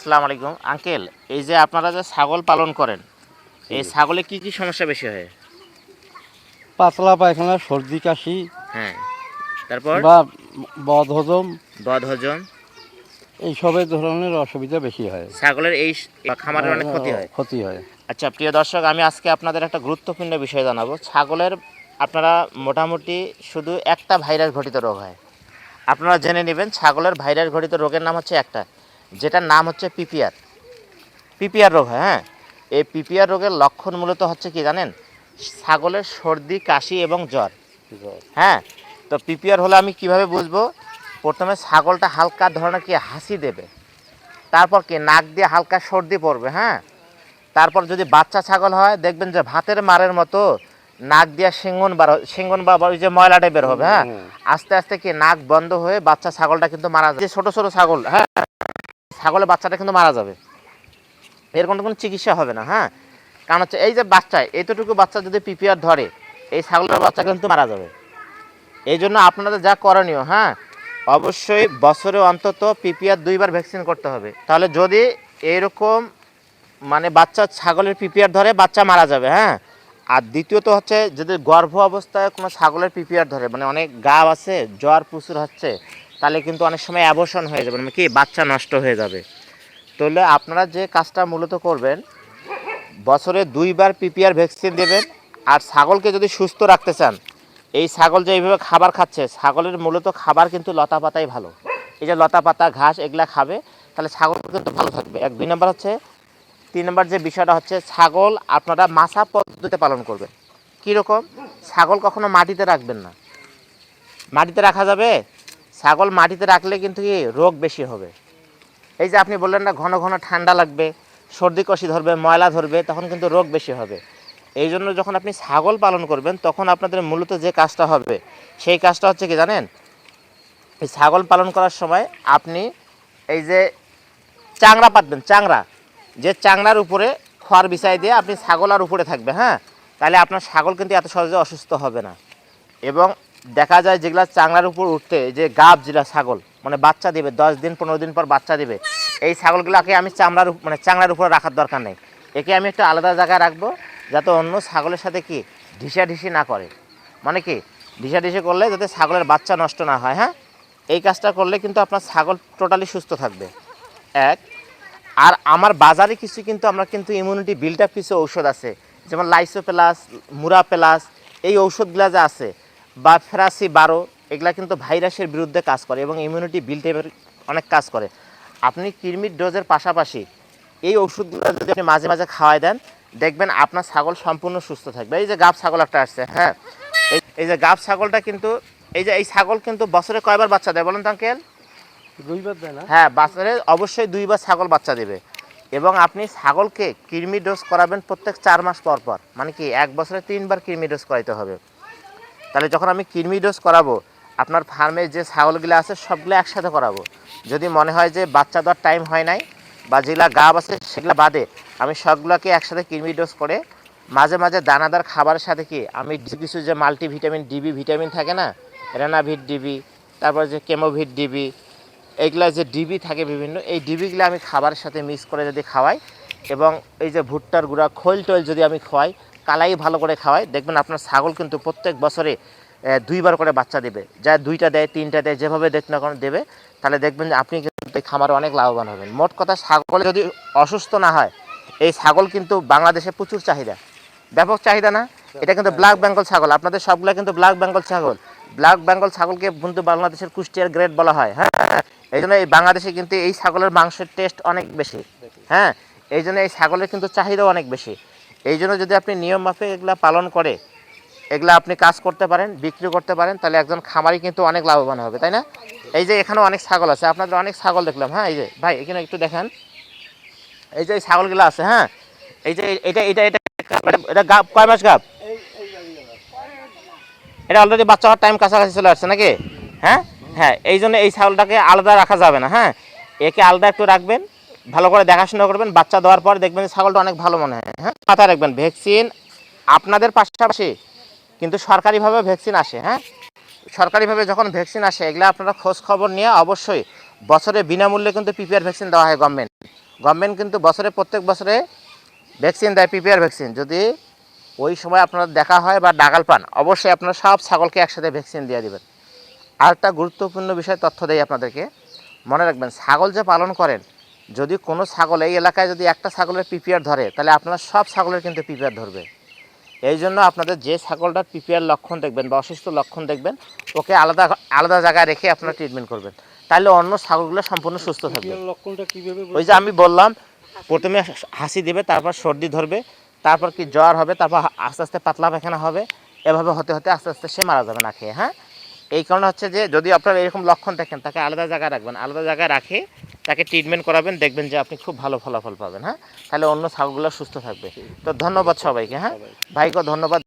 আসসালামু আলাইকুম আঙ্কেল। এই যে আপনারা যে ছাগল পালন করেন, এই ছাগলে কি কি সমস্যা বেশি হয়? পাতলা পায়খানা, সর্দি কাশি হ্যাঁ, তারপর বা বদহজম বদহজম। এইসবের ধরনের অসুবিধা বেশি হয়। ছাগলের এই খামারের অনেক ক্ষতি হয়। ক্ষতি হয়। আচ্ছা প্রিয় দর্শক, আমি আজকে আপনাদের একটা গুরুত্বপূর্ণ বিষয় জানাবো। ছাগলের আপনারা মোটামুটি শুধু একটা ভাইরাস ঘটিত রোগ হয়। আপনারা জেনে নেবেন ছাগলের ভাইরাস ঘটিত রোগের নাম হচ্ছে একটা, যেটার নাম হচ্ছে পিপিআর। পিপিআর রোগ হয়। হ্যাঁ, এই পিপিআর রোগের লক্ষণ মূলত হচ্ছে কি জানেন? ছাগলের সর্দি কাশি এবং জ্বর। হ্যাঁ, তো পিপিআর হলে আমি কিভাবে বুঝবো? প্রথমে ছাগলটা হালকা ধরনের কি হাসি দেবে, তারপর কি নাক দিয়ে হালকা সর্দি পড়বে। হ্যাঁ, তারপর যদি বাচ্চা ছাগল হয় দেখবেন যে ভাতের মারের মতো নাক দিয়ে সিঙ্গন বা ওই যে ময়লাটা বের হবে। হ্যাঁ, আস্তে আস্তে কি নাক বন্ধ হয়ে বাচ্চা ছাগলটা কিন্তু মারা যাবে। ছোট ছোট ছাগল, হ্যাঁ, ছাগলের বাচ্চাটা কিন্তু মারা যাবে, এর কোনো চিকিৎসা হবে না। হ্যাঁ, কারণ হচ্ছে এই যে বাচ্চা, এতটুকু বাচ্চা যদি পিপিআর ধরে, এই ছাগলের বাচ্চা কিন্তু মারা যাবে। এই জন্য আপনাদের যা করণীয়, হ্যাঁ, অবশ্যই বছরে অন্তত পিপিআর 2বার ভ্যাকসিন করতে হবে। তাহলে যদি এরকম মানে বাচ্চা ছাগলের পিপিআর ধরে, বাচ্চা মারা যাবে। হ্যাঁ, আর দ্বিতীয়ত হচ্ছে যদি গর্ভ অবস্থায় কোনো ছাগলের পিপিআর ধরে, মানে অনেক গাব আছে, জ্বর প্রচুর হচ্ছে, তাহলে কিন্তু অনেক সময় অ্যাবর্শন হয়ে যাবে, মানে কি বাচ্চা নষ্ট হয়ে যাবে। তাহলে আপনারা যে কাজটা মূলত করবেন, বছরে 2বার পিপিআর ভ্যাকসিন দেবেন। আর ছাগলকে যদি সুস্থ রাখতে চান, এই ছাগল যে এইভাবে খাবার খাচ্ছে, ছাগলের মূলত খাবার কিন্তু লতা পাতাই ভালো। এই যে লতা পাতা ঘাস এগুলা খাবে, তাহলে ছাগল কিন্তু ভালো থাকবে। 2 নম্বর হচ্ছে, 3 নম্বর যে বিষয়টা হচ্ছে, ছাগল আপনারা মাছা পদ্ধতিতে পালন করবেন। কীরকম? ছাগল কখনো মাটিতে রাখবেন না। মাটিতে রাখা যাবে? ছাগল মাটিতে রাখলে কিন্তু কি রোগ বেশি হবে। এই যে আপনি বললেন না ঘন ঘন ঠান্ডা লাগবে, সর্দি কাশি ধরবে, ময়লা ধরবে, তখন কিন্তু রোগ বেশি হবে। এই জন্য যখন আপনি ছাগল পালন করবেন, তখন আপনাদের মূলত যে কাজটা হবে, সেই কাজটা হচ্ছে কি জানেন? এই ছাগল পালন করার সময় আপনি এই যে চাংড়া পাতবেন, চাংড়া, যে চাংড়ার উপরে খড় বিছাই দিয়ে আপনি ছাগল আর উপরে থাকবে। হ্যাঁ, তাহলে আপনার ছাগল কিন্তু এত সহজে অসুস্থ হবে না। এবং দেখা যায় যেগুলা চাংড়ার উপর উঠতে, যে গাব যেটা ছাগল মানে বাচ্চা দিবে, 10 দিন 15 দিন পর বাচ্চা দিবে, এই ছাগলগুলোকে আমি চাংড়ার উপরে রাখার দরকার নেই। একে আমি একটা আলাদা জায়গায় রাখবো, যাতে অন্য ছাগলের সাথে কি ঢিসাঢিসি না করে। মানে কি ঢিসাঢিসি করলে যাতে ছাগলের বাচ্চা নষ্ট না হয়। হ্যাঁ, এই কাজটা করলে কিন্তু আপনার ছাগল টোটালি সুস্থ থাকবে। এক, আর আমার বাজারে কিছু কিন্তু আমরা কিন্তু ইমিউনিটি বিল্ড আপ কিছু ঔষধ আছে, যেমন লাইসো প্লাস, মুরা প্লাস, এই ঔষধগুলো যা আছে, বা ফেরাসি 12, এগুলা কিন্তু ভাইরাসের বিরুদ্ধে কাজ করে এবং ইমিউনিটি বিল্ড আপের অনেক কাজ করে। আপনি কৃমির ডোজের পাশাপাশি এই ওষুধগুলো যদি আপনি মাঝে মাঝে খাওয়াই দেন, দেখবেন আপনার ছাগল সম্পূর্ণ সুস্থ থাকবে। এই যে গাব ছাগল একটা আসছে, হ্যাঁ, এই যে গাব ছাগলটা কিন্তু, এই ছাগল কিন্তু বছরে কয়বার বাচ্চা দেয় বলেন তো আঙ্কেল? 2বার দেয় না? হ্যাঁ, বছরে অবশ্যই 2বার ছাগল বাচ্চা দেবে। এবং আপনি ছাগলকে কৃমি ডোজ করাবেন প্রত্যেক 4 মাস পর পর, মানে কি 1 বছরে 3বার কৃমি ডোজ করাইতে হবে। তাহলে যখন আমি কৃমি ডোজ করাবো, আপনার ফার্মে যে ছাগলগুলো আছে সবগুলো একসাথে করাবো। যদি মনে হয় যে বাচ্চা দেওয়ার টাইম হয় নাই বা যেগুলা গাব আছে সেগুলো বাদে, আমি সবগুলোকে একসাথে কৃমি ডোজ করে মাঝে মাঝে দানাদার খাবারের সাথে কি আমি কিছু যে মাল্টিভিটামিন ডিবি ভিটামিন থাকে না, রেনাভিট ডিবি, তারপর যে কেমোভিট ডিবি, এইগুলা যে ডিবি থাকে বিভিন্ন, এই ডিবিগুলো আমি খাবারের সাথে মিক্স করে যদি খাওয়াই, এবং এই যে ভুট্টার গুঁড়া খৈল টোল যদি আমি খাওয়াই, কালাই ভালো করে খাওয়াই, দেখবেন আপনার ছাগল কিন্তু প্রত্যেক বছরে 2বার করে বাচ্চা দেবে। যা 2টা দেয় 3টা দেয়, যেভাবে দেখ না কোনো দেবে, তাহলে দেখবেন যে আপনি কিন্তু এই খামারে অনেক লাভবান হবেন। মোট কথা, ছাগল যদি অসুস্থ না হয়, এই ছাগল কিন্তু বাংলাদেশে প্রচুর চাহিদা, ব্যাপক চাহিদা না? এটা কিন্তু ব্ল্যাক বেঙ্গল ছাগল, আপনাদের সবগুলো কিন্তু ব্ল্যাক বেঙ্গল ছাগল। ব্ল্যাক বেঙ্গল ছাগলকে কিন্তু বাংলাদেশের কুষ্টিয়ার গ্রেড বলা হয়। হ্যাঁ, এই জন্য এই বাংলাদেশে কিন্তু এই ছাগলের মাংসের টেস্ট অনেক বেশি। হ্যাঁ, এই জন্য এই ছাগলের কিন্তু চাহিদাও অনেক বেশি। এই জন্য যদি আপনি নিয়ম মাফিক এগুলা পালন করে এগুলা আপনি কাজ করতে পারেন, বিক্রি করতে পারেন, তাহলে একজন খামারি কিন্তু অনেক লাভবান হবে, তাই না? এই যে এখানে অনেক ছাগল আছে, আপনাদের অনেক ছাগল দেখলাম। হ্যাঁ, এই যে ভাই এখানে একটু দেখেন, এই যে এই ছাগলগুলো আছে। হ্যাঁ, এই যে এটা এটা এটা এটা গাব, কয় মাস গাব? এটা অলরেডি বাচ্চা হওয়ার টাইম কাছাকাছি চলে আসছে নাকি? হ্যাঁ, হ্যাঁ, এই জন্য এই ছাগলটাকে আলাদা রাখা যাবে না। হ্যাঁ, একে আলাদা একটু রাখবেন, ভালো করে দেখাশোনা করবেন, বাচ্চা দেওয়ার পর দেখবেন ছাগলটা অনেক ভালো মনে হয়। হ্যাঁ, মাথায় রাখবেন ভ্যাকসিন আপনাদের পাশাপাশি কিন্তু সরকারিভাবে ভ্যাকসিন আসে। হ্যাঁ, সরকারিভাবে যখন ভ্যাকসিন আসে, এগুলো আপনারা খোঁজ খবর নিয়ে অবশ্যই বছরে বিনামূল্যে কিন্তু পিপিআর ভ্যাকসিন দেওয়া হয় গভর্নমেন্ট। গভর্নমেন্ট কিন্তু প্রত্যেক বছরে ভ্যাকসিন দেয়, পিপিআর ভ্যাকসিন। যদি ওই সময় আপনারা দেখা হয় বা ডাগাল পান, অবশ্যই আপনারা সব ছাগলকে একসাথে ভ্যাকসিন দিয়ে দেবেন। আর একটা গুরুত্বপূর্ণ বিষয় তথ্য দেই আপনাদেরকে, মনে রাখবেন ছাগল যে পালন করেন, যদি কোনো ছাগল এই এলাকায় যদি একটা ছাগলের পিপিআর ধরে, তাহলে আপনারা সব ছাগলের কিন্তু পিপিআর ধরবে। এই জন্য আপনাদের যে ছাগলটার পিপিআর লক্ষণ দেখবেন বা অসুস্থ লক্ষণ দেখবেন, ওকে আলাদা আলাদা জায়গায় রেখে আপনারা ট্রিটমেন্ট করবেন, তাহলে অন্য ছাগলগুলো সম্পূর্ণ সুস্থ থাকবে। লক্ষণটা কিভাবে? ওই যে আমি বললাম, প্রথমে হাসি দিবে, তারপর সর্দি ধরবে, তারপর কি জ্বর হবে, তারপর আস্তে আস্তে পাতলা পায়খানা হবে, এভাবে হতে হতে আস্তে আস্তে সে মারা যাবে না খেয়ে। হ্যাঁ, এই কারণে হচ্ছে যে যদি আপনারা এরকম লক্ষণ দেখেন, তাকে আলাদা জায়গায় রাখবেন, আলাদা জায়গায় রাখে তাকে ট্রিটমেন্ট করাবেন, দেখবেন যে আপনি খুব ভালো ফলাফল পাবেন। হ্যাঁ, তাহলে অন্য ছাগলগুলো সুস্থ থাকবে। তো ধন্যবাদ সবাইকে। হ্যাঁ ভাইকে ধন্যবাদ।